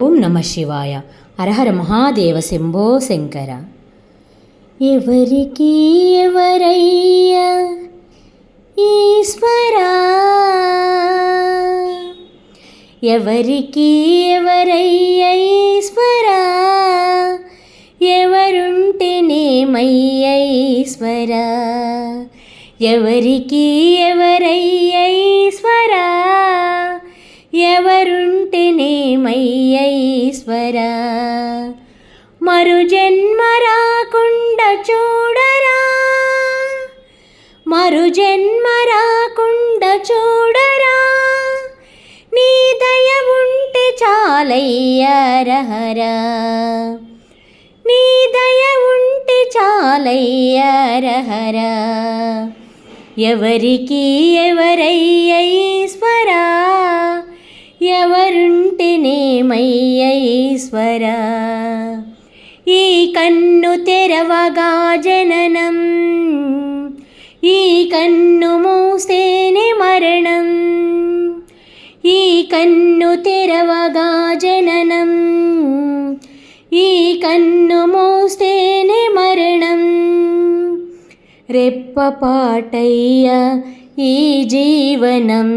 ఓం నమ శివాయ. హరహర మహాదేవ శంభో శంకర. ఎవరికి ఎవరయ్యా ఈశ్వరా, ఎవరికి ఎవరయ్యా ఈశ్వరా, ఎవరుంటేనేమయ్యా ఈశ్వరా, ఎవరికి ఎవరయ్యా ఈశ్వరా, ఎవరుంటేనేమయ్యా ఈశ్వరా, మరు జన్మ రాకుండా చూడరా, మరు జన్మ రాకుండా చూడరా, నీ దయ ఉంటే చాలయ్యా రహరా, నీ దయ ఉంటే చాలయ్యా రహరా, ఎవరికి ఎవరయ్యా ఈశ్వరా, ఎవరుంటేనేమయ్యా ఈశ్వరా, ఈ కన్ను తెరవగా జననం, ఈ కన్ను మూస్తేనే మరణం, ఈ కన్ను తెరవగా జననం, ఈ కన్ను మూస్తేనే మరణం, రెప్పపాటయ్యా ఈ జీవనం,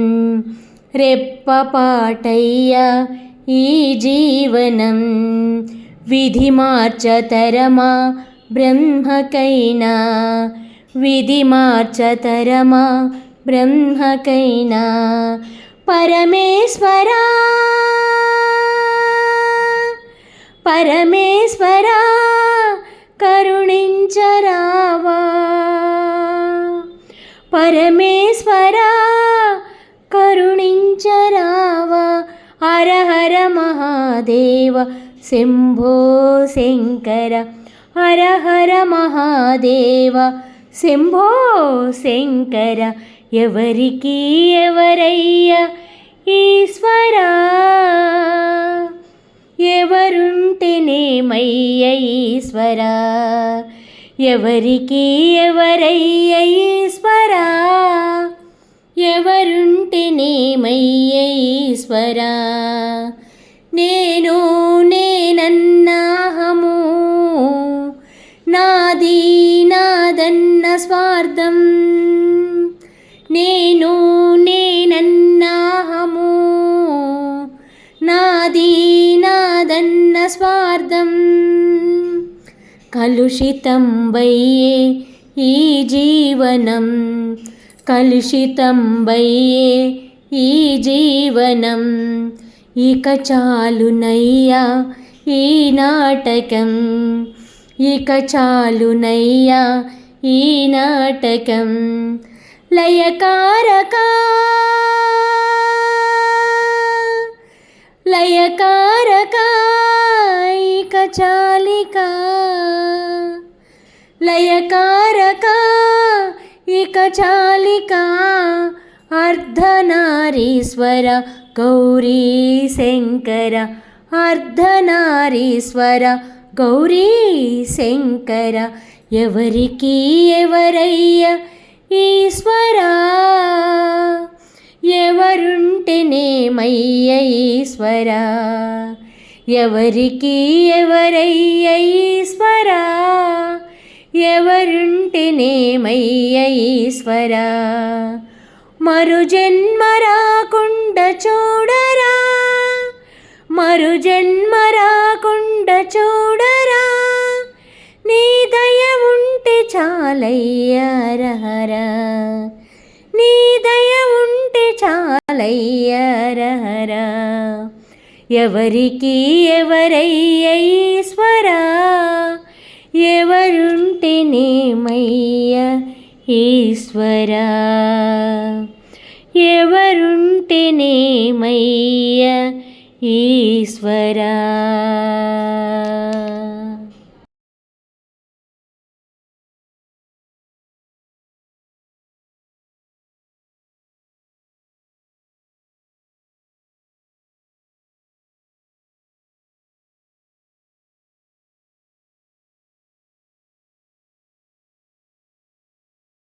రెప్పపాటయ్యా ఈ జీవనం, విధి మార్చతరమా బ్రహ్మకైనా, విధి మార్చతరమా బ్రహ్మకైనా, పరమేశ్వరా పరమేశ్వరా కరుణించరావా, పరమేశ్వరా కరుణించరావా, హర హర మహాదేవ శంభో శంకర, హర హర మహాదేవ శంభో శంకర, ఎవరికి ఎవరయ్యా ఈశ్వరా, ఎవరుంటేనేమయ్యా ఈశ్వరా, ఎవరికి ఎవరయ్యా ఈశ్వరా, ఎవరుంటేనేమయ్యా ఈశ్వరా, నేను నేనన్నాహము, నాది నాదన్న స్వార్థం, నేను నేనన్నాహము, నాది నాదన్న స్వార్థం, కలుషితం వయ్యే ఈ జీవనం, కలుషితం వయ్యే ఈ జీవనం, ఇక చాలునయ్యా ఈ నాటకం, ఇక చాలునయ్యా ఈ నాటకం, లయకారకా లయకారకా ఇక చాలికా, లయకారకా ఇక చాలికా, అర్ధనారీశ్వర గౌరీ శంకర, అర్ధనారీశ్వర గౌరీ శంకర, ఎవరికి ఎవరయ్యా ఈశ్వరా, ఎవరుంటేనేమయ్యా ఈశ్వరా, ఎవరికి ఎవరయ్యా ఈశ్వరా, ఎవరుంటేనేమయ్యా ఈశ్వరా, మరు జన్మ రాకుండా చూడరా, మరు జన్మ రాకుండా చూడరా, నీ దయ ఉంటే చాలయ్యా రహరా, నీ దయ ఉంటే చాలయ్యా రహరా, ఎవరికి ఎవరయ్యా ఈశ్వరా, ఎవరుంటేనేమయ్యా ఈశ్వరా, ఎవరుంటేనేమయ్యా ఈశ్వరా.